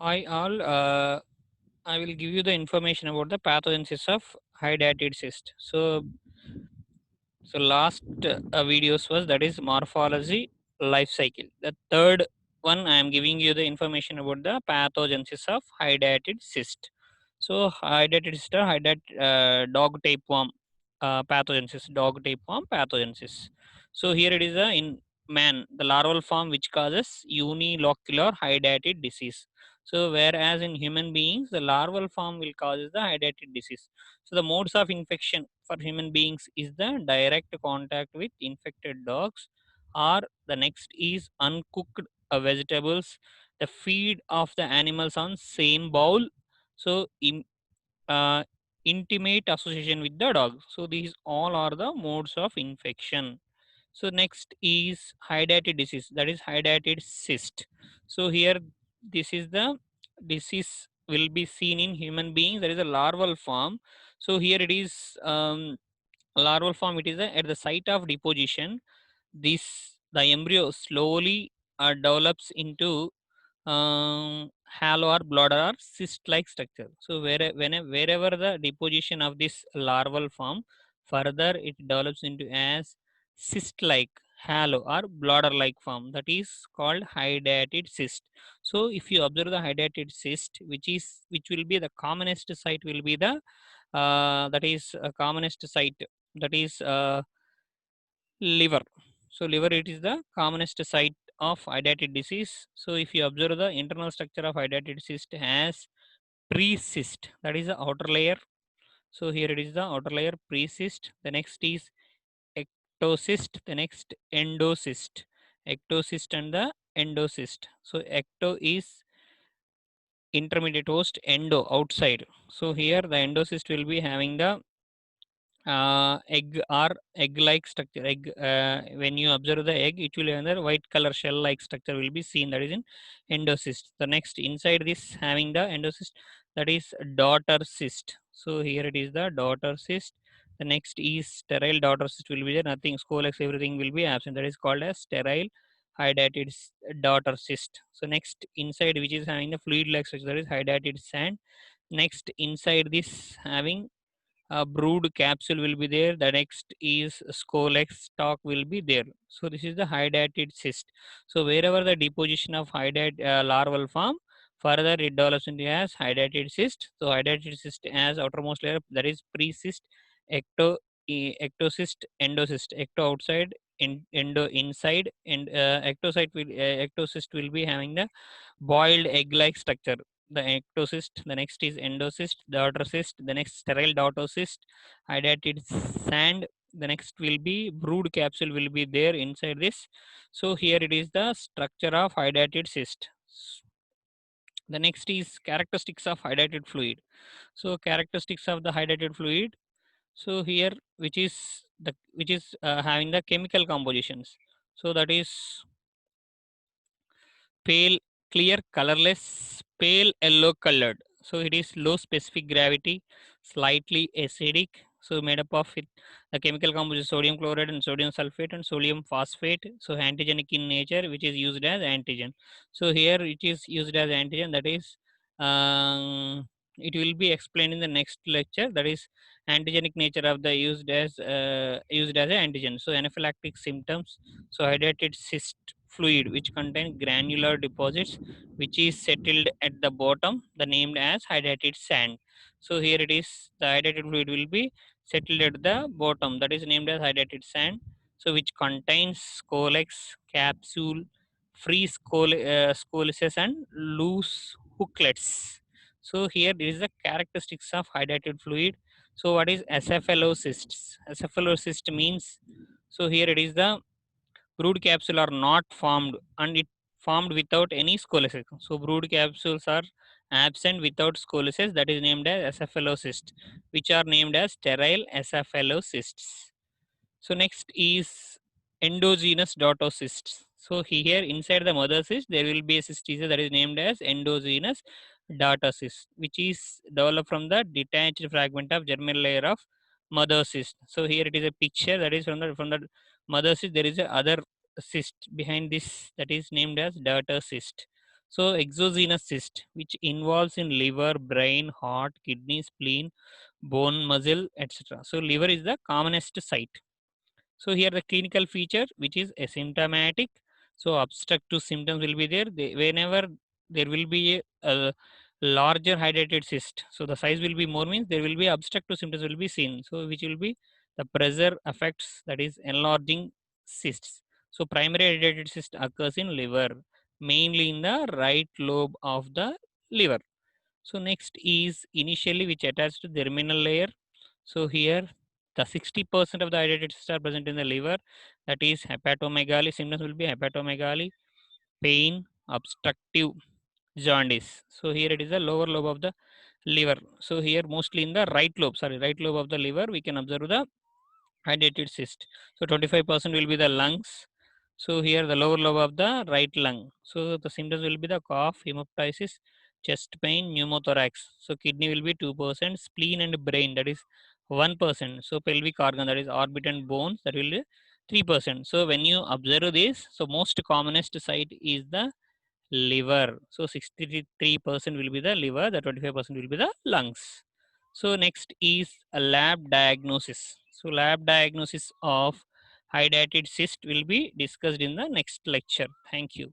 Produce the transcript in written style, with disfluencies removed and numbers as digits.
Hi all, I will give you the information about the pathogenesis of hydatid cyst. So last videos was that is morphology, life cycle. The third one I am giving you the information about the pathogenesis of hydatid cyst. So hydatid cyst or dog tapeworm pathogenesis, dog tapeworm pathogenesis. So here it is in man, the larval form which causes unilocular hydatid disease. So whereas in human beings, the larval form will cause the hydatid disease. So the modes of infection for human beings is the direct contact with infected dogs, or the next is uncooked vegetables, the feed of the animals on same bowl. So uh, intimate association with the dog. So these all are the modes of infection. So next is hydatid disease, that is hydatid cyst. So here this is the disease will be seen in human beings. There is a larval form. So here it is larval form. It is at the site of deposition. This the embryo slowly develops into halo or bladder or cyst-like structure. So wherever the deposition of this larval form, further it develops into as cyst-like halo or bladder-like form, that is called hydatid cyst. So if you observe the hydatid cyst, which will be the commonest site will be the that is commonest site, that is liver. So liver, it is the commonest site of hydatid disease. So if you observe the internal structure of hydatid cyst has pre-cyst, that is the outer layer. So here it is the outer layer, pre-cyst. The next is ectocyst, the next endocyst. Ectocyst and the endocyst. So ecto is intermediate host, endo outside. So here the endocyst will be having the egg or egg like structure. Egg, when you observe the egg, it will have the white color shell like structure will be seen, that is in endocyst. The next inside this having the endocyst, that is daughter cyst. So here it is the daughter cyst. The next is sterile daughter cyst will be there, nothing, scolex, everything will be absent, that is called as sterile hydatid daughter cyst. So next inside which is having the fluid like structure, that is hydatid sand. Next inside this having a brood capsule will be there. The next is scolex stalk will be there. So this is the hydatid cyst. So wherever the deposition of hydatid larval form, further it develops into as hydatid cyst. So hydatid cyst as outermost layer, that is pre-cyst, ecto, ectocyst, endocyst. Ecto outside, endo inside, and ectocyst will be having the boiled egg-like structure, the ectocyst. The next is endocyst, daughter cyst. The next sterile daughter cyst, hydatid sand. The next will be brood capsule will be there inside this. So here it is the structure of hydatid cyst. The next is characteristics of hydatid fluid. So characteristics of the hydatid fluid. So here which is having the chemical compositions. So that is pale, clear, colorless, pale yellow colored. So it is low specific gravity, slightly acidic. So made up of it, the chemical composition sodium chloride and sodium sulfate and sodium phosphate. So antigenic in nature, which is used as antigen. So here it is used as antigen. That is, it will be explained in the next lecture. That is antigenic nature of the used as an antigen. So anaphylactic symptoms. So hydrated cyst fluid which contain granular deposits which is settled at the bottom, the named as hydatid sand. So here it is, the hydatid fluid will be settled at the bottom, that is named as hydatid sand. So which contains scolex, capsule, free scoleces and loose hooklets. So here is the characteristics of hydatid fluid. So what is acephalocysts? Acephalocyst means, so here it is the brood capsule are not formed and it formed without any scoleces. So brood capsules are absent without scoleces, that is named as acephalocyst, which are named as sterile acephalocysts. So next is endogenous cysts. So here inside the mother cyst there will be a cyst that is named as endogenous cyst, which is developed from the detached fragment of germinal layer of mother cyst. So here it is a picture that is from the mother cyst. There is a other cyst behind this that is named as daughter cyst. So exogenous cyst, which involves in liver, brain, heart, kidney, spleen, bone, muscle, etc. So liver is the commonest site. So here the clinical feature, which is asymptomatic. So obstructive symptoms will be there. Whenever there will be a larger hydrated cyst, so the size will be more, means there will be obstructive symptoms will be seen. So which will be the pressure affects, that is enlarging cysts. So primary hydrated cyst occurs in liver, mainly in the right lobe of the liver. So next is initially which attached to the terminal layer. So here the 60% of the hydrated cysts are present in the liver. That is hepatomegaly. Symptoms will be hepatomegaly, pain, obstructive, jaundice. So here it is the lower lobe of the liver. So here mostly in the right lobe of the liver, we can observe the hydrated cyst. So 25% will be the lungs. So here the lower lobe of the right lung. So the symptoms will be the cough, hemoptysis, chest pain, pneumothorax. So kidney will be 2%, spleen and brain, that is 1%. So pelvic organ, that is orbit and bones, that will be 3%. So when you observe this, so most commonest site is the liver. So 63% will be the liver, the 25% will be the lungs. So next is a lab diagnosis. So lab diagnosis of hydatid cyst will be discussed in the next lecture. Thank you.